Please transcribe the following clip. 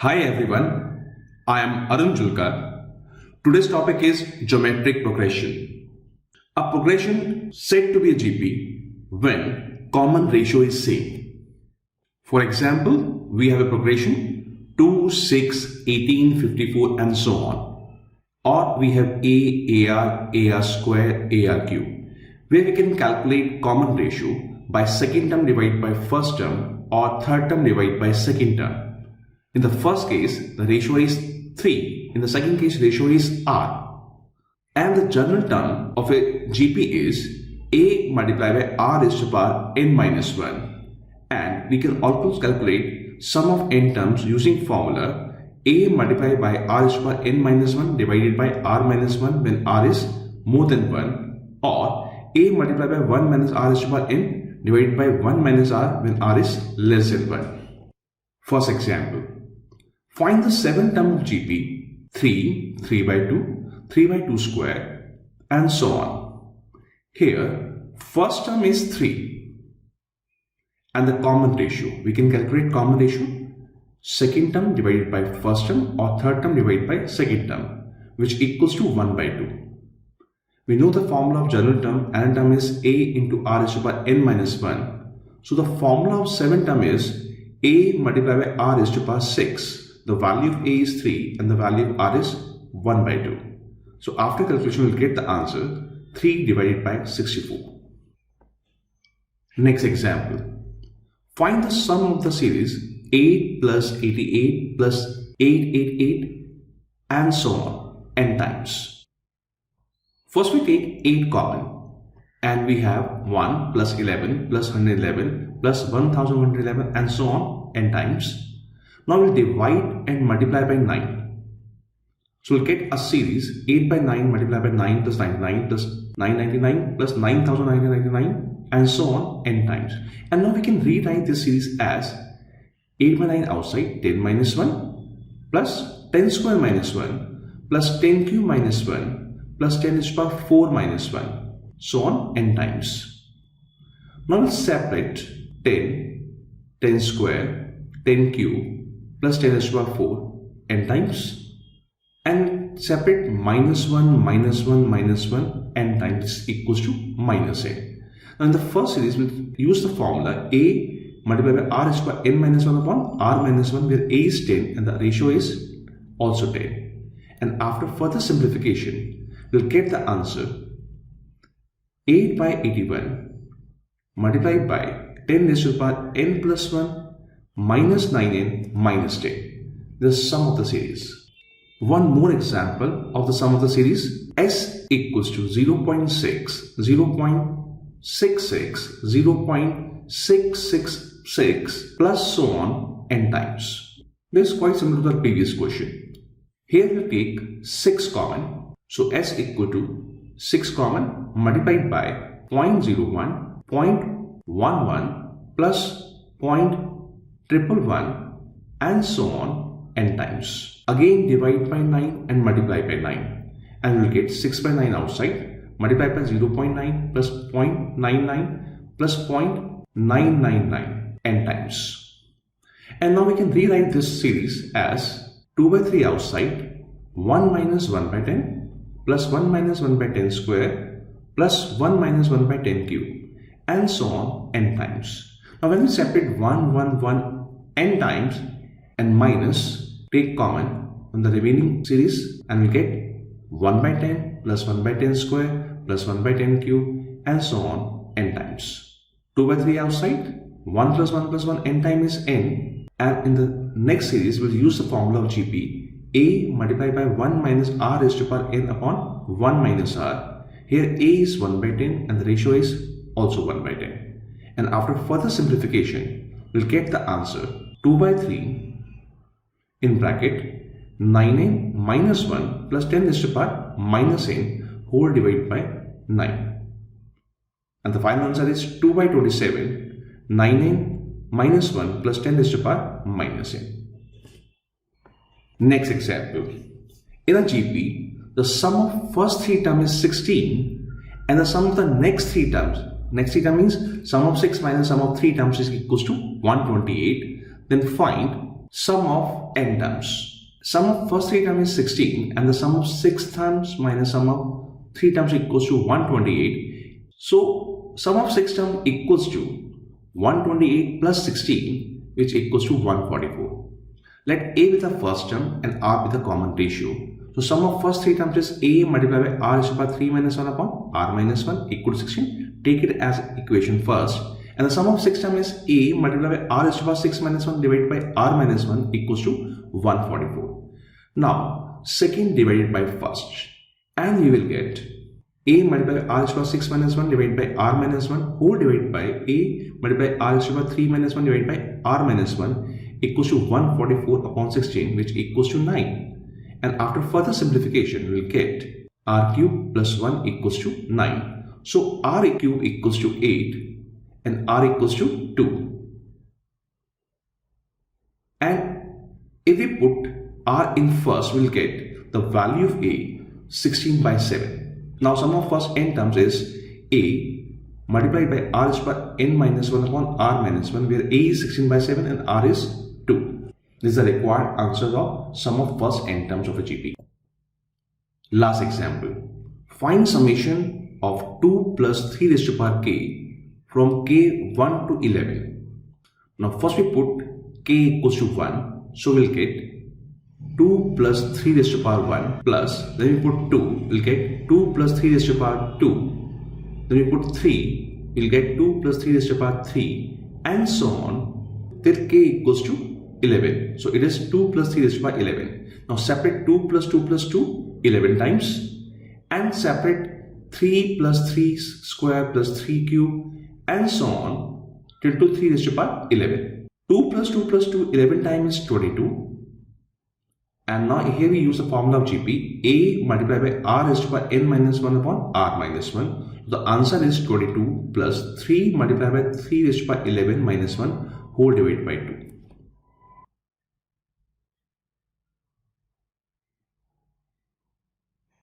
Hi everyone, I am JULKA. Today's topic is geometric progression. A progression said to be a GP when common ratio is same. For example, we have a progression 2, 6, 18, 54 and so on. Or we have AR square, AR cube, where we can calculate common ratio by second term divided by first term or third term divided by second term. In the first case, the ratio is 3. In the second case, ratio is R. And the general term of a GP is A multiplied by R raised to the power n minus 1. And we can also calculate sum of n terms using formula A multiplied by R raised to the power n minus 1 divided by R minus 1 when R is more than 1, or A multiplied by 1 minus R raised to the power n divided by 1 minus R when R is less than 1. First example. Find the 7th term of GP, 3, 3 by 2, 3 by 2 square, and so on. Here, first term is 3. And the common ratio, we can calculate common ratio, second term divided by first term or third term divided by second term, which equals to 1 by 2. We know the formula of general term and term is A into R raised to the power n minus 1. So the formula of 7th term is A multiplied by R raised to the power 6. The value of A is 3 and the value of R is 1 by 2. So after calculation, we'll get the answer 3 divided by 64. Next example. Find the sum of the series 8 plus 88 plus 888 and so on n times. First we take 8 common and we have 1 plus 11 plus 111 plus 1111 and so on n times. Now we'll divide and multiply by 9. So we'll get a series 8 by 9 multiplied by 9 plus 99 plus 999 plus 9999 and so on n times. And now we can rewrite this series as 8 by 9 outside 10 minus 1 plus 10 square minus 1 plus 10 cube minus 1 plus 10 raised to the power 4 minus 1 so on n times. Now we'll separate 10 square, 10 cube plus 10 raised to the power 4 n times, and separate minus 1 minus 1 minus 1 n times equals to minus n. Now in the first series, we'll use the formula A multiplied by R raised to the power n minus 1 upon R minus 1, where A is 10 and the ratio is also 10. And after further simplification, we'll get the answer 8 by 81 multiplied by 10 raised to the power n plus 1 minus 9n minus 10. This is sum of the series. One more example of the sum of the series. S equals to 0.6, 0.66, 0.666 plus so on n times. This is quite similar to the previous question. Here we take 6 common. So S equal to 6 common multiplied by 0.01, 0.11 plus 0.111 and so on n times. Again divide by 9 and multiply by 9, and we'll get 6 by 9 outside, multiply by 0.9 plus 0.99 plus 0.999 n times. And now we can rewrite this series as 2 by 3 outside, 1 minus 1 by 10 plus 1 minus 1 by 10 square plus 1 minus 1 by 10 cube and so on n times. Now when we separate 1, 1, 1 n times and minus, take common on the remaining series and we'll get 1 by 10 plus 1 by 10 square plus 1 by 10 cube and so on n times. 2 by 3 outside, 1 plus 1 plus 1 n times is n, and in the next series we'll use the formula of GP A multiplied by 1 minus R raised to the power n upon 1 minus R. Here A is 1 by 10 and the ratio is also 1 by 10. And after further simplification, we'll get the answer 2 by 3 in bracket 9n minus 1 plus 10 raised to the power minus n whole divided by 9. And the final answer is 2 by 27, 9n minus 1 plus 10 raised to the power minus n. Next example. In a GP, the sum of first 3 terms is 16 and the sum of the next 3 terms, next 3 terms means sum of 6 minus sum of 3 terms is equals to 128. Then find sum of n terms. Sum of first 3 terms is 16 and the sum of 6 terms minus sum of 3 terms equals to 128. So sum of 6 terms equals to 128 plus 16, which equals to 144. Let A be the first term and R be the common ratio. So sum of first 3 terms is A multiplied by R is equal to 3 minus 1 upon R minus 1 equal to 16. Take it as equation first. And the sum of 6 terms is A multiplied by R is equal to 6 minus 1 divided by R minus 1 equals to 144. Now second divided by first. And we will get A multiplied by R is equal to 6 minus 1 divided by R minus 1 whole divided by A multiplied by R is equal to 3 minus 1 divided by R minus 1 equals to 144 upon 16, which equals to 9. And after further simplification, we will get R cube plus 1 equals to 9. So R cube equals to 8 and R equals to 2. And if we put R in first, we will get the value of A 16 by 7. Now sum of first n terms is A multiplied by R is equal to n minus 1 upon R minus 1, where A is 16 by 7 and R is 2. This is the required answer of sum of first n terms of a GP. Last example. Find summation of 2 plus 3 raised to power k from k 1 to 11. Now first we put k equals to 1. So we'll get 2 plus 3 raised to power 1 plus, then we put 2, we'll get 2 plus 3 raised to power 2. Then we put 3, we'll get 2 plus 3 raised to power 3 and so on till k equals to 11. So it is 2 plus 3 raised to power 11. Now separate 2 plus 2 plus 2 11 times and separate 3 plus 3 square plus 3 cube and so on till 2 3 raised to power 11. 2 plus 2 plus 2 11 times is 22. And now here we use the formula of GP. A multiplied by R raised to power n minus 1 upon R minus 1. The answer is 22 plus 3 multiplied by 3 raised to power 11 minus 1 whole divided by 2.